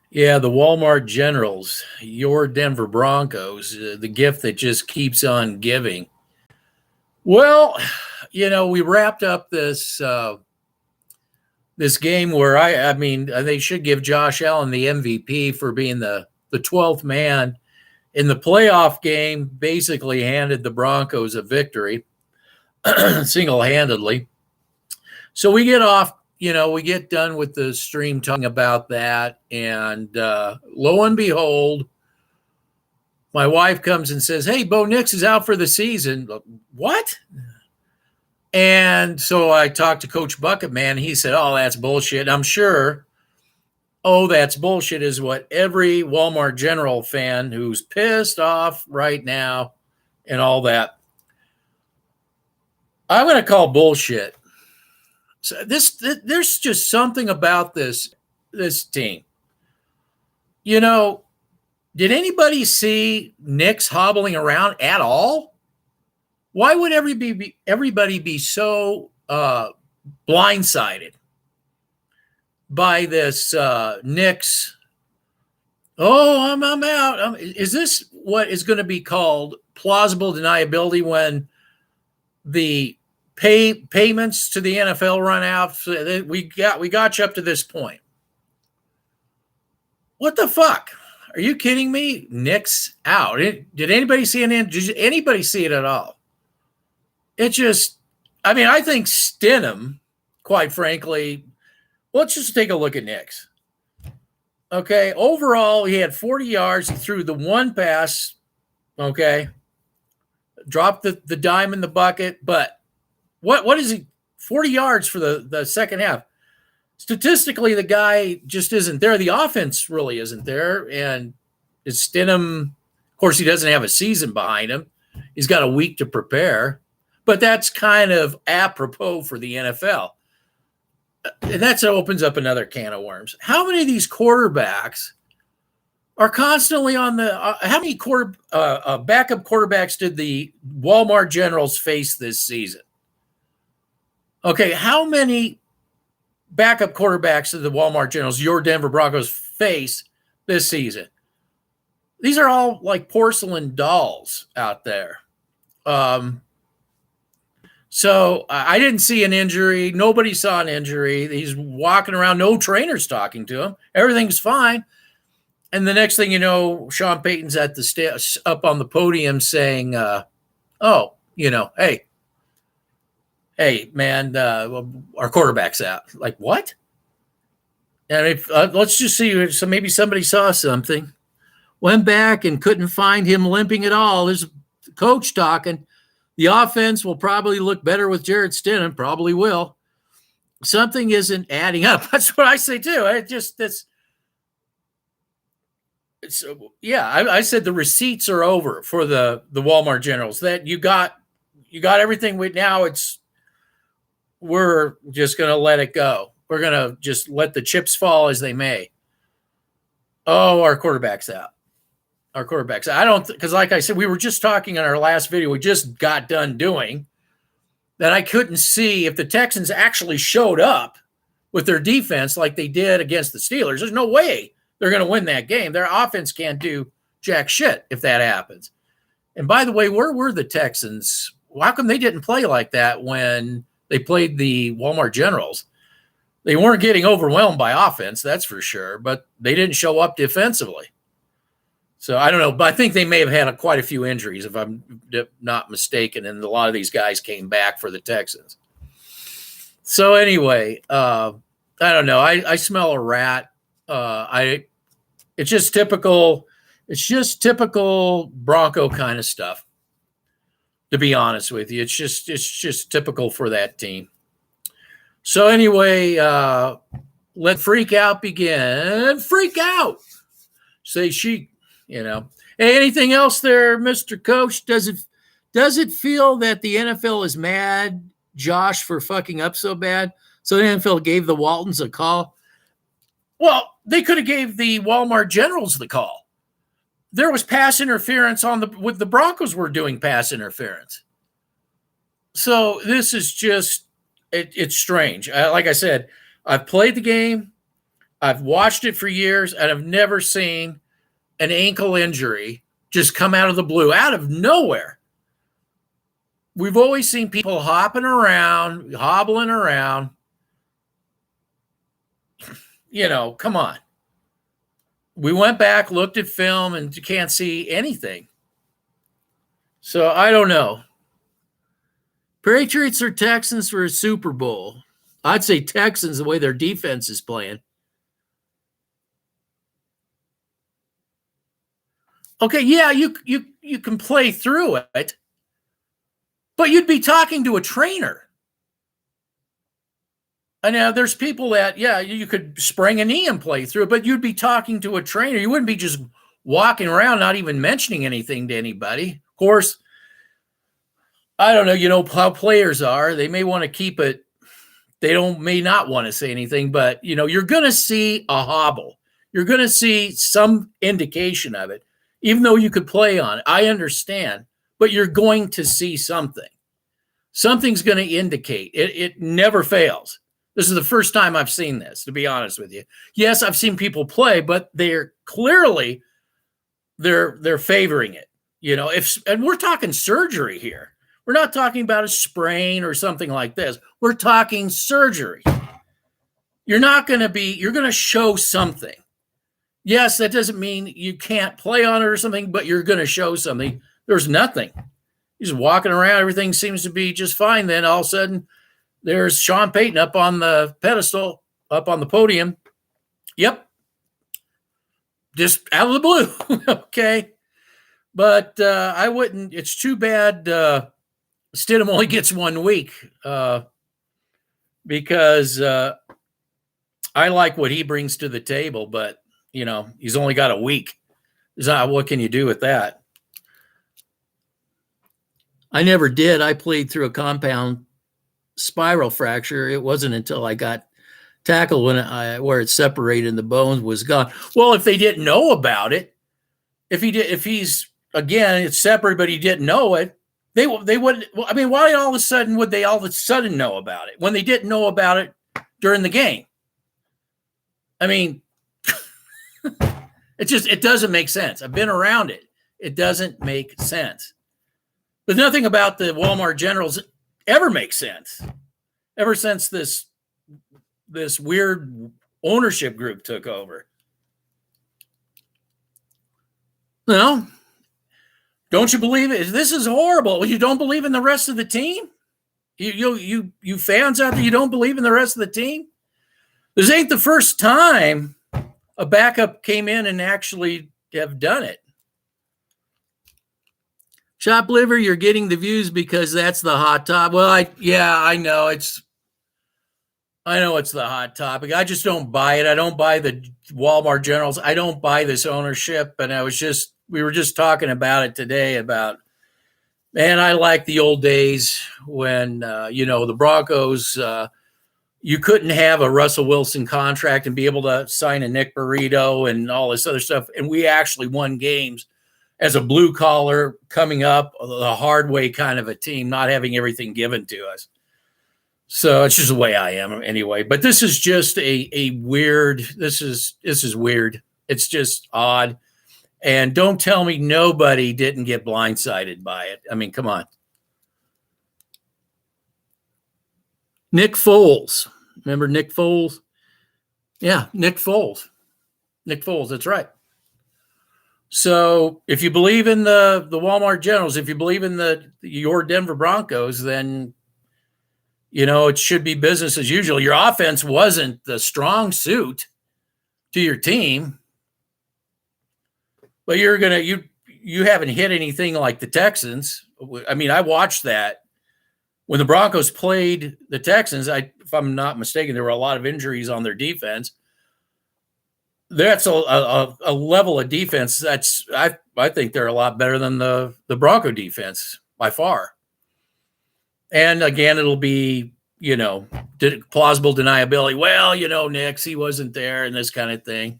Yeah, the Walmart Generals, your Denver Broncos, the gift that just keeps on giving. Well, we wrapped up this game where I mean, they should give Josh Allen the MVP for being the 12th man in the playoff game. Basically, handed the Broncos a victory single handedly. So we get off. We get done with the stream talking about that, and lo and behold, my wife comes and says, "Hey, Bo Nix is out for the season." What? And so I talked to Coach Bucket, man. He said, "Oh, that's bullshit." And I'm sure, "Oh, that's bullshit" is what every Walmart General fan who's pissed off right now and all that. I'm going to call bullshit. So there's just something about this team. Did anybody see Nix hobbling around at all? Why would everybody be so blindsided by this Nix? Oh, I'm out. Is this what is going to be called plausible deniability when the payments to the NFL run out? We got you up to this point. What the fuck? Are you kidding me? Nix out. Did anybody see it? Did anybody see it at all? It just, I think Stidham, quite frankly, let's just take a look at Nix. Okay, overall, he had 40 yards. He threw the one pass, okay, dropped the dime in the bucket, but what is he, 40 yards for the second half? Statistically, the guy just isn't there. The offense really isn't there, and it's Stidham. Of course, he doesn't have a season behind him. He's got a week to prepare. But that's kind of apropos for the NFL. And that opens up another can of worms. How many of these quarterbacks are constantly on how many backup quarterbacks did the Walmart Generals face this season? Okay, how many backup quarterbacks did the Walmart Generals, your Denver Broncos, face this season? These are all like porcelain dolls out there. So I didn't see an injury. Nobody saw an injury. He's walking around. No trainer's talking to him. Everything's fine. And the next thing you know, Sean Payton's at the up on the podium saying, hey, man, our quarterback's out. Like, what? And let's just see. So maybe somebody saw something. Went back and couldn't find him limping at all. There's a coach talking. The offense will probably look better with Jarrett Stidham. Probably will. Something isn't adding up. That's what I say too. I said the receipts are over for the Walmart Generals. That you got everything. Now we're just going to let it go. We're going to just let the chips fall as they may. Oh, our quarterback's out. Because like I said, we were just talking in our last video we just got done doing that I couldn't see if the Texans actually showed up with their defense like they did against the Steelers. There's no way they're going to win that game. Their offense can't do jack shit if that happens. And by the way, where were the Texans? How come they didn't play like that when they played the Walmart Generals? They weren't getting overwhelmed by offense, that's for sure, but they didn't show up defensively. So I don't know, but I think they may have had quite a few injuries, if I'm not mistaken, and a lot of these guys came back for the Texans. So anyway, I don't know. I smell a rat. It's just typical Bronco kind of stuff. To be honest with you, it's just typical for that team. So anyway, let freak out begin. Freak out. Say she. Hey, anything else there, Mr. Coach? Does it feel that the NFL is mad, Josh, for fucking up so bad? So the NFL gave the Waltons a call? Well, they could have gave the Walmart Generals the call. There was pass interference with the Broncos were doing pass interference. So this is just, it's strange. Like I said, I've played the game. I've watched it for years, and I've never seen an ankle injury just come out of the blue, out of nowhere. We've always seen people hopping around, hobbling around. Come on. We went back, looked at film, and you can't see anything. So I don't know. Patriots or Texans for a Super Bowl? I'd say Texans, the way their defense is playing. Okay, yeah, you can play through it, but you'd be talking to a trainer. And now there's people that, yeah, you could spring a knee and play through it, but you'd be talking to a trainer. You wouldn't be just walking around, not even mentioning anything to anybody. Of course, I don't know, how players are. They may want to keep it. May not want to say anything, but, you're going to see a hobble. You're going to see some indication of it, even though you could play on it. I understand, but you're going to see something. Something's going to indicate. It never fails. This is the first time I've seen this, to be honest with you. Yes, I've seen people play, but they're clearly they're favoring it. And we're talking surgery here. We're not talking about a sprain or something like this. We're talking surgery. You're going to show something. Yes, that doesn't mean you can't play on it or something, but you're going to show something. There's nothing. He's walking around. Everything seems to be just fine. Then all of a sudden, there's Sean Payton up on the pedestal, up on the podium. Yep. Just out of the blue. Okay. But I wouldn't. It's too bad Stidham only gets 1 week because I like what he brings to the table, but, he's only got a week. What can you do with that? I never did. I played through a compound spiral fracture. It wasn't until I got tackled where it separated and the bone was gone. Well, if they didn't know about it, if he's again, it's separate, but he didn't know it, they wouldn't. I mean, why all of a sudden would they all of a sudden know about it when they didn't know about it during the game? I mean, it doesn't make sense. I've been around it. It doesn't make sense. But nothing about the Walmart Generals ever makes sense. Ever since this weird ownership group took over. No. Don't you believe it? This is horrible. You don't believe in the rest of the team? You fans out there, you don't believe in the rest of the team? This ain't the first time a backup came in and actually have done it. Shop liver, you're getting the views because that's the hot topic. Well, I know it's the hot topic. I just don't buy it. I don't buy the Walmart Generals. I don't buy this ownership. And we were just talking about it today about, man, I like the old days when, the Broncos, you couldn't have a Russell Wilson contract and be able to sign a Nick Burrito and all this other stuff. And we actually won games as a blue collar coming up the hard way kind of a team, not having everything given to us. So it's just the way I am anyway. But this is just a weird, this is weird. It's just odd. And don't tell me nobody didn't get blindsided by it. I mean, come on. Nick Foles. Remember Nick Foles? Yeah, Nick Foles. Nick Foles, that's right. So if you believe in the Walmart Generals, if you believe in your Denver Broncos, then, it should be business as usual. Your offense wasn't the strong suit to your team, but you haven't hit anything like the Texans. I mean, I watched that when the Broncos played the Texans. If I'm not mistaken, there were a lot of injuries on their defense. That's a level of defense I think they're a lot better than the Bronco defense by far. And again, it'll be, plausible deniability. Well, Nix, he wasn't there and this kind of thing.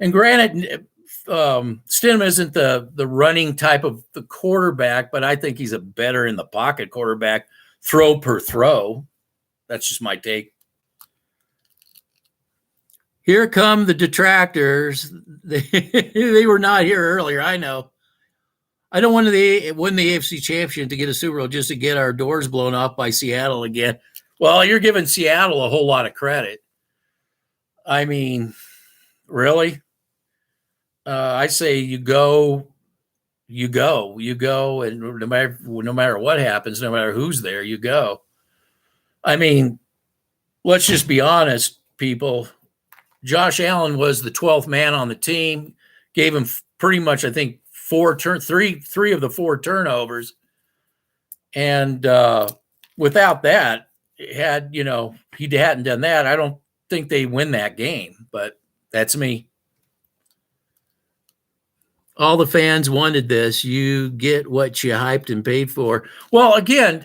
And granted, Stidham isn't the running type of the quarterback, but I think he's a better in the pocket quarterback, throw per throw. That's just my take. Here come the detractors. They were not here earlier. I know. I don't want to win the AFC Championship to get a Super Bowl just to get our doors blown off by Seattle again. Well, you're giving Seattle a whole lot of credit. I mean, really? I say you go, and no matter what happens, no matter who's there, you go. I mean, let's just be honest, people. Josh Allen was the 12th man on the team, gave him pretty much, I think, three of the 4 turnovers. And without that, he hadn't done that, I don't think they win that game. But that's me. All the fans wanted this. You get what you hyped and paid for. Well, again,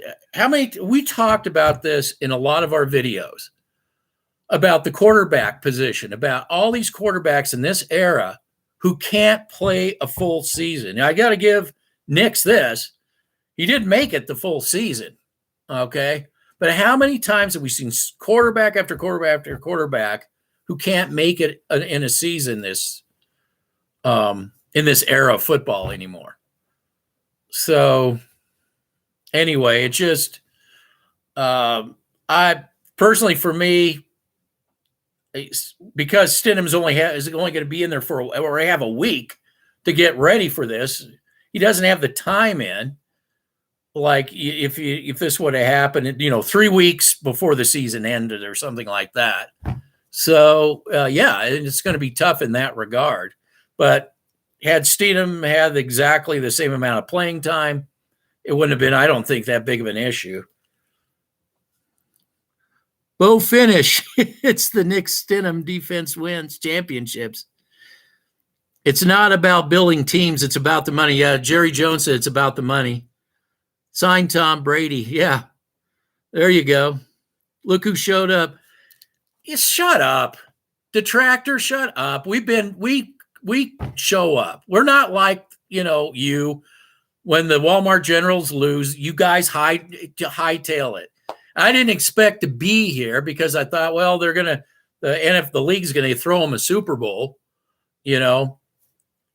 we talked about this in a lot of our videos about the quarterback position, about all these quarterbacks in this era who can't play a full season. Now, I got to give Nix this. He didn't make it the full season, okay? But how many times have we seen quarterback after quarterback after quarterback who can't make it in a season in this era of football anymore? So anyway, it just I personally, for me, because Stidham's is only going to be in there or have a week to get ready for this. He doesn't have the time in. Like if this would have happened, 3 weeks before the season ended or something like that. So yeah, it's going to be tough in that regard. But had Stidham had exactly the same amount of playing time, it wouldn't have been, I don't think, that big of an issue. Bo finish. It's the Nick Stidham defense wins championships. It's not about building teams. It's about the money. Yeah, Jerry Jones said it's about the money. Sign Tom Brady. Yeah, there you go. Look who showed up. Shut up. Detractor, shut up. We show up. We're not like, you, when the Walmart Generals lose, you guys hightail it. I didn't expect to be here because I thought, well, they're going to, the league's going to throw them a Super Bowl,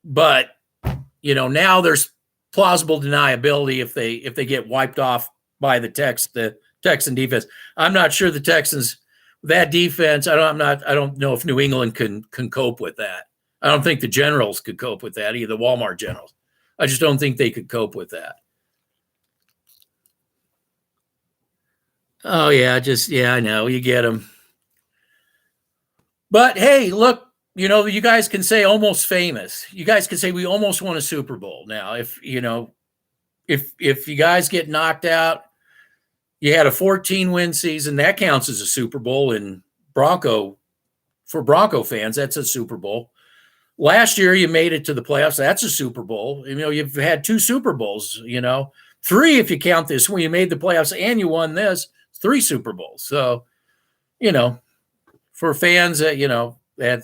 but, now there's plausible deniability if they get wiped off by the Texan defense. I'm not sure the Texans, that defense, I don't know if New England can cope with that. I don't think the Generals could cope with that, either the Walmart Generals. I just don't think they could cope with that. Oh, yeah, I know. You get them. But, hey, look, you guys can say almost famous. You guys can say we almost won a Super Bowl. Now, if you guys get knocked out, you had a 14-win season, that counts as a Super Bowl. And for Bronco fans, that's a Super Bowl. Last year, you made it to the playoffs. That's a Super Bowl. You've had 2 Super Bowls, 3 if you count this when you made the playoffs and you won this. 3 Super Bowls. So, for fans that,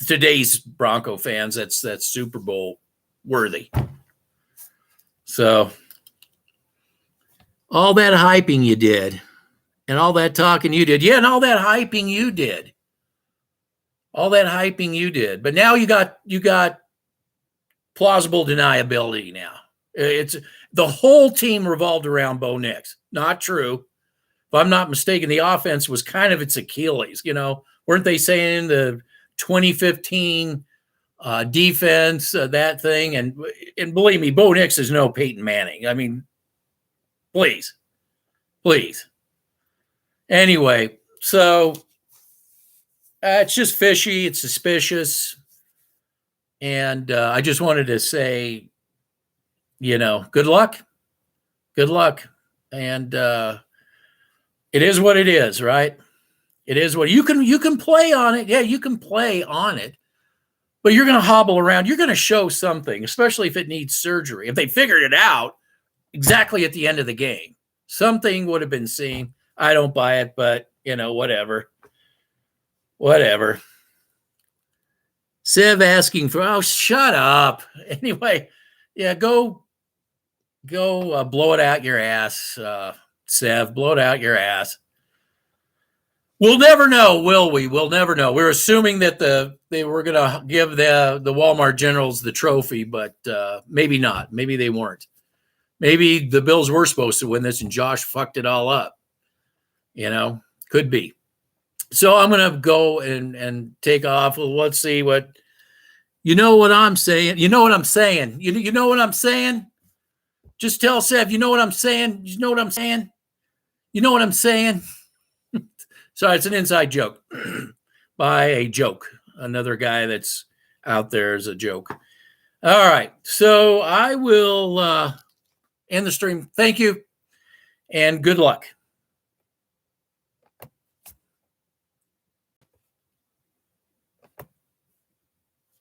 today's Bronco fans, that's Super Bowl worthy. So, all that hyping you did, and all that talking you did, and all that hyping you did. All that hyping you did. But now you got plausible deniability now. It's the whole team revolved around Bo Nix. Not true. If I'm not mistaken, the offense was kind of its Achilles. Weren't they saying the 2015 defense, that thing? And believe me, Bo Nix is no Peyton Manning. I mean, please. Anyway, so it's just fishy. It's suspicious. And I just wanted to say, good luck. Good luck. And it is what it is, right? It is what you can play on it. Yeah, you can play on it. But you're going to hobble around. You're going to show something, especially if it needs surgery. If they figured it out exactly at the end of the game, something would have been seen. I don't buy it, but, whatever. Whatever. Sev asking for, shut up. Anyway, yeah, go blow it out your ass, Sev. Blow it out your ass. We'll never know, will we? We'll never know. We're assuming that they were going to give the Walmart Generals the trophy, but maybe not. Maybe they weren't. Maybe the Bills were supposed to win this, and Josh fucked it all up. Could be. So I'm going to go and take off. Well, let's see what. You know what I'm saying? You know what I'm saying? You know what I'm saying? Just tell Seth, you know what I'm saying? You know what I'm saying? You know what I'm saying? Sorry, it's an inside joke by a joke. Another guy that's out there is a joke. All right. So I will end the stream. Thank you and good luck.